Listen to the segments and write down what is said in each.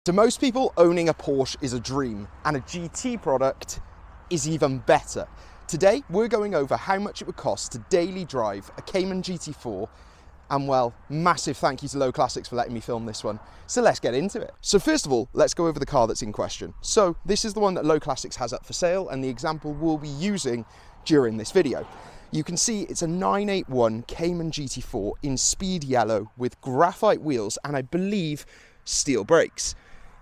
To most people, owning a Porsche is a dream, and a GT product is even better. Today, we're going over how much it would cost to daily drive a Cayman GT4, and well, massive thank you to Low Classics for letting me film this one. So let's get into it. So first of all, let's go over the car that's in question. So this is the one that Low Classics has up for sale, and the example we'll be using during this video. You can see it's a 981 Cayman GT4 in speed yellow with graphite wheels and I believe steel brakes.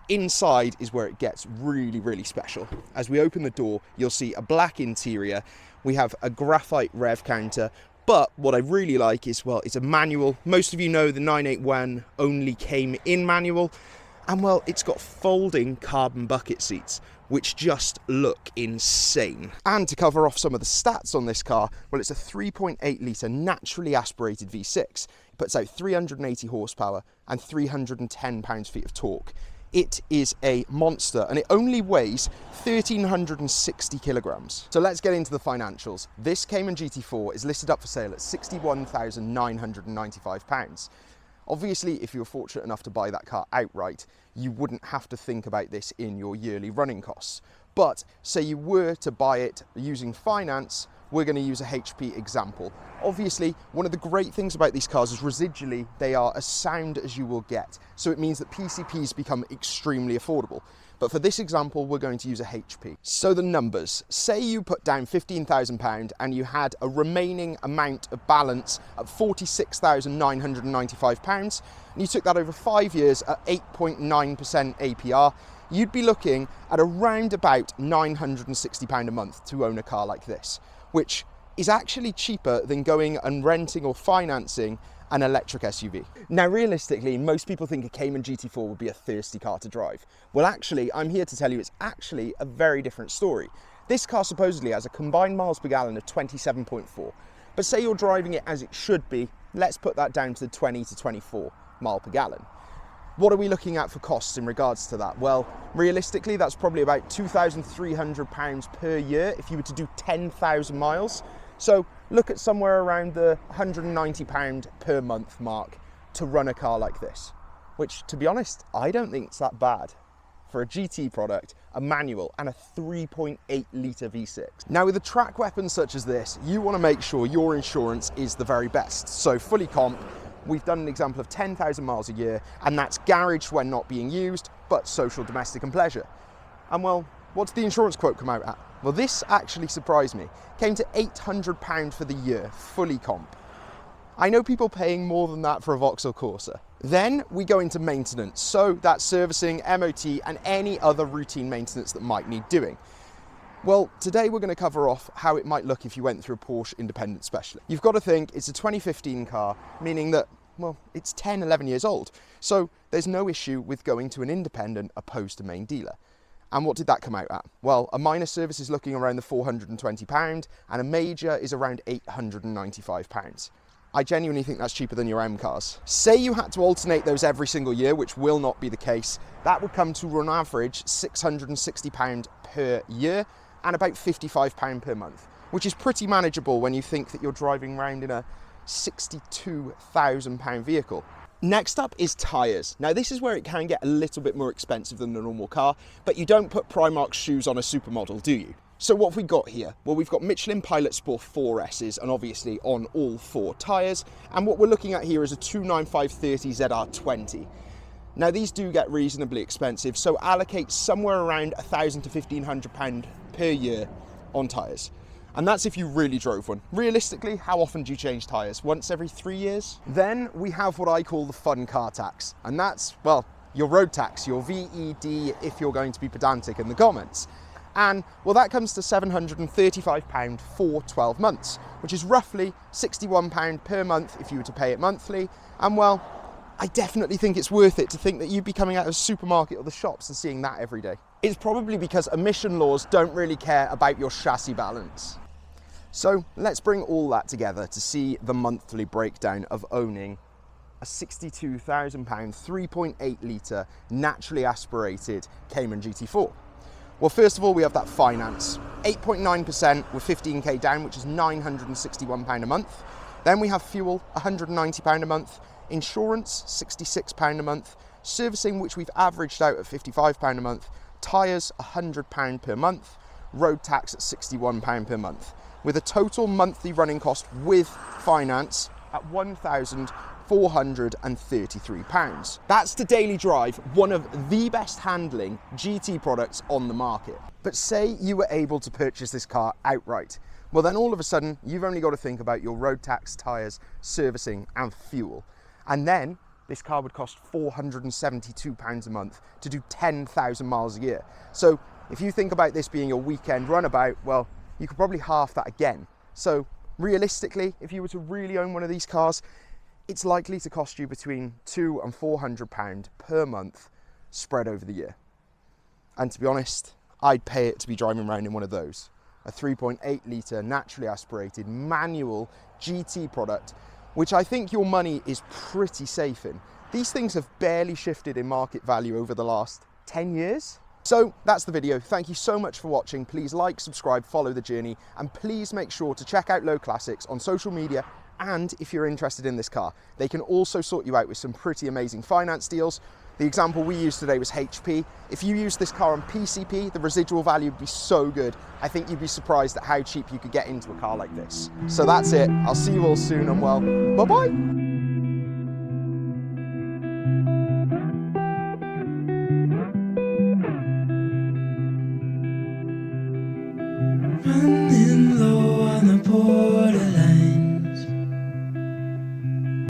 Inside is where it gets really special. As we open the door, you'll see a black interior. We have a graphite rev counter, but what I really like is, well, it's a manual. Most of you know the 981 only came in manual, and well, it's got folding carbon bucket seats, which just look insane. And to cover off some of the stats on this car, well, it's a 3.8 litre naturally aspirated V6. It puts out 380 horsepower and 310 pounds-feet of torque. It is a monster and it only weighs 1,360 kilograms. So let's get into the financials. This Cayman GT4 is listed up for sale at £61,995. Obviously, if you were fortunate enough to buy that car outright, you wouldn't have to think about this in your yearly running costs. But say you were to buy it using finance, we're going to use a HP example. Obviously, one of the great things about these cars is residually, they are as sound as you will get. So it means that PCPs become extremely affordable. But for this example, we're going to use a HP. So the numbers, say you put down £15,000 and you had a remaining amount of balance at £46,995, and you took that over 5 years at 8.9% APR, you'd be looking at around about £960 a month to own a car like this, which is actually cheaper than going and renting or financing an electric SUV. Now, realistically, most people think a Cayman GT4 would be a thirsty car to drive. Well, actually, I'm here to tell you it's actually a very different story. This car supposedly has a combined miles per gallon of 27.4, but say you're driving it as it should be, let's put that down to 20 to 24 mile per gallon. What are we looking at for costs in regards to that? Well, realistically, that's probably about £2,300 per year if you were to do 10,000 miles. So look at somewhere around the £190 per month mark to run a car like this, which, to be honest, I don't think it's that bad for a GT product, a manual, and a 3.8 litre V6. Now, with a track weapon such as this, you want to make sure your insurance is the very best. So fully comp, we've done an example of 10,000 miles a year, and that's garaged when not being used, but social, domestic, and pleasure. And well, what's the insurance quote come out at? Well, this actually surprised me. Came to £800 for the year, fully comp. I know people paying more than that for a Vauxhall Corsa. Then we go into maintenance, so that's servicing, MOT, and any other routine maintenance that might need doing. Well, today we're going to cover off how it might look if you went through a Porsche independent specialist. You've got to think it's a 2015 car, meaning that, well, it's 10, 11 years old. So there's no issue with going to an independent opposed to main dealer. And what did that come out at? Well, a minor service is looking around the £420 and a major is around £895. I genuinely think that's cheaper than your M cars. Say you had to alternate those every single year, which will not be the case, that would come to on average £660 per year and about £55 per month, which is pretty manageable when you think that you're driving around in a £62,000 vehicle. Next up is tyres. Now, this is where it can get a little bit more expensive than a normal car, but you don't put Primark shoes on a supermodel, do you? So what have we got here? Well, we've got Michelin Pilot Sport 4Ss, and obviously on all four tyres, and what we're looking at here is a 295/30 ZR20. Now, these do get reasonably expensive, so allocate somewhere around £1,000 to £1,500 per year on tyres. And that's if you really drove one. Realistically, how often do you change tyres? Once every 3 years? Then we have what I call the fun car tax. And that's, well, your road tax, your VED, if you're going to be pedantic in the comments. And, well, that comes to £735 for 12 months, which is roughly £61 per month if you were to pay it monthly. And, well, I definitely think it's worth it to think that you'd be coming out of a supermarket or the shops and seeing that every day. It's probably because emission laws don't really care about your chassis balance. So let's bring all that together to see the monthly breakdown of owning a £62,000 3.8 litre naturally aspirated Cayman GT4. Well, first of all, we have that finance, 8.9% with 15k down, which is £961 a month. Then we have fuel, £190 a month, insurance, £66 a month, servicing, which we've averaged out at £55 a month, tyres £100 per month, road tax at £61 per month, with a total monthly running cost with finance at £1,433. That's the daily drive, one of the best handling GT products on the market. But say you were able to purchase this car outright. Well, then all of a sudden, you've only got to think about your road tax, tyres, servicing and fuel. And then this car would cost £472 a month to do 10,000 miles a year. So if you think about this being your weekend runabout, well, you could probably half that again. So realistically, if you were to really own one of these cars, it's likely to cost you between £200 and £400 per month spread over the year. And to be honest, I'd pay it to be driving around in one of those. A 3.8 litre naturally aspirated manual GT product, which I think your money is pretty safe in. These things have barely shifted in market value over the last 10 years. So that's the video. Thank you so much for watching. Please like, subscribe, follow the journey, and please make sure to check out Low Classics on social media. And if you're interested in this car, they can also sort you out with some pretty amazing finance deals. The example we used today was HP. If you use this car on PCP, the residual value would be so good. I think you'd be surprised at how cheap you could get into a car like this. So that's it. I'll see you all soon, and well, bye-bye.